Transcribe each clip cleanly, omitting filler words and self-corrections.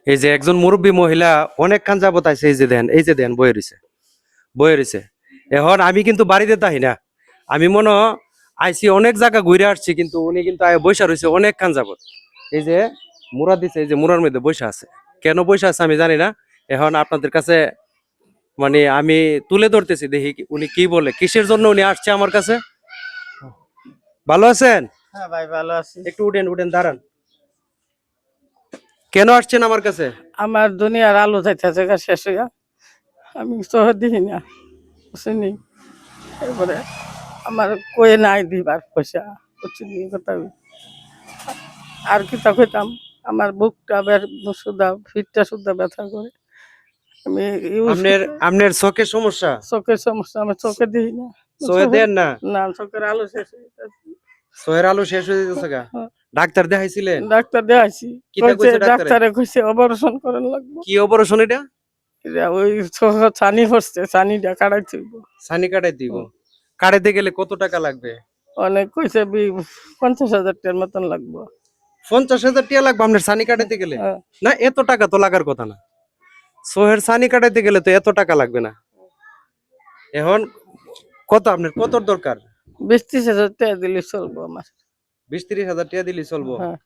এই যে একজন মুরব্বী মহিলা অনেকক্ষণ যাবত আছে, এই যে দেন বয়ে রইছে। এখন আমি কিন্তু বাড়িতে তাই না, আমি মনে হয় আইসি অনেক জায়গা ঘুরে আসছি, কিন্তু উনি কিন্তু আয় বৈশা রয়েছে অনেকক্ষণ যাবত। এই যে মুড়া দিছে, এই যে মুড়ার মধ্যে বৈশা আছে, কেন বৈশা আছে আমি জানি না। এখন আপনাদের কাছে মানে আমি তুলে ধরতেছি, দেখি উনি কি বলে, কিসের জন্য উনি আসছে আমার কাছে। ভালো আছেন? হ্যাঁ ভাই ভালো আছি। একটু উঠেন উঠেন, দাঁড়ান। কেন আসছেন আমার কাছে? আমার দুনিয়ার আলো যাইতেছে গা শেষ হইয়া, আমি তো দিই না বুঝলি। এরপরে আমার কয়ে নাই দিবার পয়সা, বুঝলি কথা। আর কি তা কইতাম, আমার বুকটা সুদা ফিটটা সুদা ব্যথা করে। আমি আপনার আপনার চোখের সমস্যা? চোখের সমস্যা, আমি চোখে দিই না। চোখে দেন না? না, চোখের আলো শেষ হয়ে যাইতাছে। চোখের আলো শেষ হয়ে যেতেছে গা। ডাক্তার দেখাইছিলেন? ডাক্তার দেখাইছি, কিটা কইছে কইছে ডাক্তারে? ডাক্তারে কইছে অপারেশন করার লাগবে। কি অপারেশন এটা? ওই ছানি পড়ছে, ছানিটা কাটাইতে হইব। ছানি কাটাই দিব? কাটাইতে গেলে কত টাকা লাগবে? অনেক কইছে 50,000 টাকার মতন লাগবে। 50,000 টাকা লাগবে আপনার ছানি কাটাইতে গেলে? হ্যাঁ। না, এত টাকা তো লাগার কথা না। চোখের ছানি কাটাইতে গেলে তো এত টাকা লাগবে না। এখন কত আপনার কত দরকার? 20-30,000 টাকা দিলে চলবো আমার। 20-30,000 টাকা দিলে চলবো? হ্যাঁ।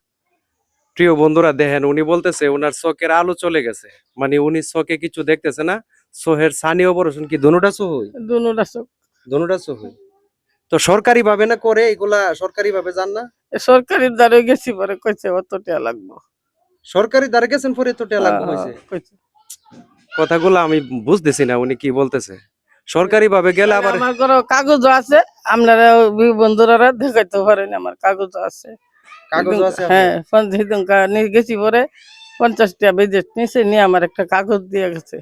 প্রিয় বন্ধুরা দেখেন, উনি বলতেছে ওনার চোখের আলো চলে গেছে, মানে উনি চোখে কিছু দেখতেছে না। চোখের ছানি অপারেশন কি দুনোটা চোখ হই? দুনোটা চোখ। দুনোটা চোখ হই। তো সরকারি ভাবে না করে এগুলা, সরকারি ভাবে যান না? সরকারির দ্বারে গেছি, পরে কইছে অত টাকা লাগবে। সরকারি দ্বারা গেছেন পরে তো টাকা লাগবে হইছে? কইছে। কথাগুলো আমি বুঝতেছি না উনি কি বলতেছে। সরকারি ভাবে গেলে আবার আমার কোনো কাগজ আছে, আপনারা বন্ধুরা দেখাইতে পারেন, আমার কাগজ আছে। কাগজ আছে? হ্যাঁ, সেদিন নিয়ে গেছি, পরে 50 টাকা বেজে নিচে নিয়ে আমার একটা কাগজ দিয়ে গেছে।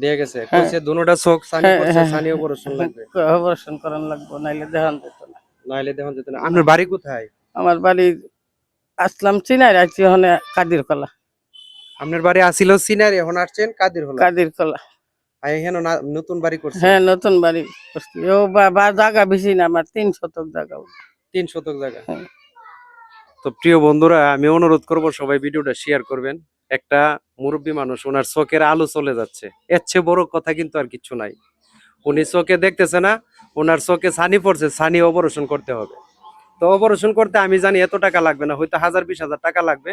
দিয়ে গেছে, কইছে দুনোটা চোখ ছানি হ্যাঁ, পড়ছে, হ্যাঁ, ছানি অপারেশন লাগবে। অপারেশন করান লাগবে, নাইলে দেখান যেত না। নাইলে দেখুন যেত না। আপনার বাড়ি কোথায়? আমার বাড়ি আসলাম চিনাই, আছি ওখানে কাদির কলা। আপনার বাড়ি আসিল সিনারি, এখন আসছেন কাদির হলা। কাদির কলা। আর এখানে নতুন বাড়ি করছে? হ্যাঁ, নতুন বাড়ি করছি। ও বা জায়গা বেশি না, আমার 3 শতক জায়গা। 3 শতক জায়গা? হ্যাঁ। তো প্রিয় বন্ধুরা আমি অনুরোধ করব সবাই ভিডিওটা শেয়ার করবেন। একটা মুরব্বী মানুষ, ওনার চোখের আলো চলে যাচ্ছে, এর চেয়ে বড় কথা কিন্তু আর কিছু নাই। উনি চোখে দেখতেছে না, ওনার চোখে ছানি পড়ছে, ছানি অপারেশন করতে হবে। তো অপারেশন করতে আমি জানি এত টাকা লাগবে না, হয়তো 1000-20,000 টাকা লাগবে।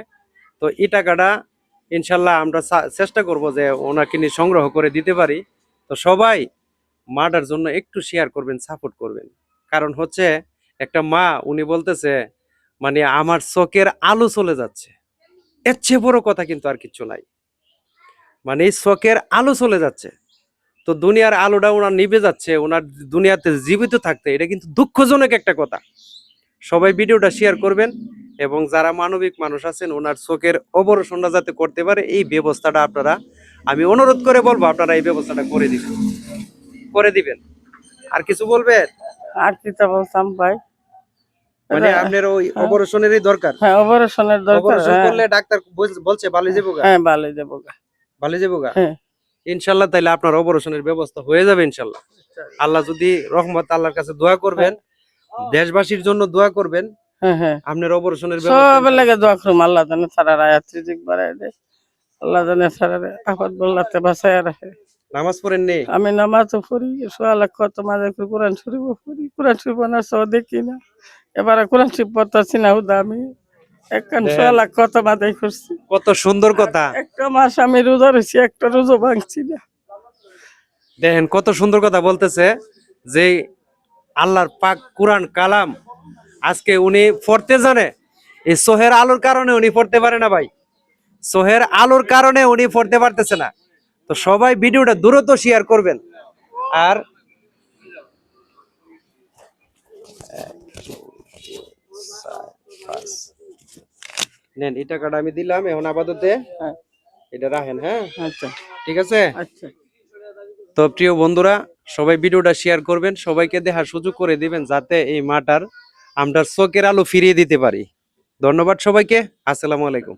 তো এই টাকাটা ইনশাল্লাহ আমরা চেষ্টা করব যে ওনাকে নিয়ে সংগ্রহ করে দিতে পারি। তো সবাই মাটার জন্য একটু শেয়ার করবেন, সাপোর্ট করবেন। কারণ হচ্ছে একটা মা, উনি বলতেছে মানে আমার চোখের আলো চলে যাচ্ছে, এর চেয়ে বড় কথা কিন্তু আর কিছু নাই। মানে এই চোখের আলো চলে যাচ্ছে, তো দুনিয়ার আলোটা ওনার নিভে যাচ্ছে, ওনার দুনিয়াতে জীবিত থাকতে, এটা কিন্তু দুঃখজনক একটা কথা। সবাই ভিডিওটা শেয়ার করবেন, এবং যারা মানবিক মানুষ আছেন ওনার চোখের অপারেশনটা যাতে করতে পারে এই ব্যবস্থাটা আপনারা, আমি অনুরোধ করে বলবো আপনারা এই ব্যবস্থাটা করে দিবেন। আর কিছু বলবেন? আর কি তা বলতাম ভাই, মানে আপনার ওই অপারেশনেরই দরকার? হ্যাঁ, অপারেশনের দরকার। অপারেশন করলে ডাক্তার বলছে ভালো যাবো গা? হ্যাঁ, ভালো যাবো গা। ভালো যাবো গা? হ্যাঁ। ইনশাল্লাহ তাইলে আপনার অপারেশনের ব্যবস্থা হয়ে যাবে ইনশাল্লাহ। আল্লাহ যদি রহমত, আল্লাহর কাছে দোয়া করবেন, দেশবাসীর জন্য দোয়া করবেন। হ্যাঁ, হ্যাঁ, আপনার অপারেশনের সব লাগে দোয়া করুম, আল্লাহ জানে সারা রাত রিজিক বাড়ায় দেয়, আল্লাহ জানে সারা আপাত বল্লাতে বাঁচায় রাখে। নামাজ পড়েন নি? আমি নামাজও পড়ি, সোয়ালা কত মাঝে কোরআন শরীফ পড়ি। কোরআন শরীফ না সহ দেখি না, এবারে কোরআন শরীফ পড়তেছি না, হুদা আমি একখান সোয়ালা কত মাঝে করছি। কত সুন্দর কথা। একটা মাস আমি রোজা রয়েছি, একটা রোজা ভাঙছি না। দেখেন কত সুন্দর কথা বলতেছে, যে আল্লাহর পাক কুরআন কালাম আজকে উনি পড়তে জানে, এই সোহের আলোর কারণে উনি পড়তে পারে না ভাই। সোহের আলোর কারণে উনি পড়তে পারতেছে না। তো সবাই ভিডিওটা দ্রুত শেয়ার করবেন। আর নেন, এই টাকাটা আমি দিলাম, এখন আপাতত হ্যাঁ, এটা রাখেন। হ্যাঁ, আচ্ছা ঠিক আছে। আচ্ছা। তো প্রিয় বন্ধুরা সবাই ভিডিওটা শেয়ার করবেন, সবাইকে দেখার সুযোগ করে দিবেন, যাতে এই মাটার আমরা চোখের আলো ফিরিয়ে দিতে পারি। ধন্যবাদ সবাইকে। আসসালামু আলাইকুম।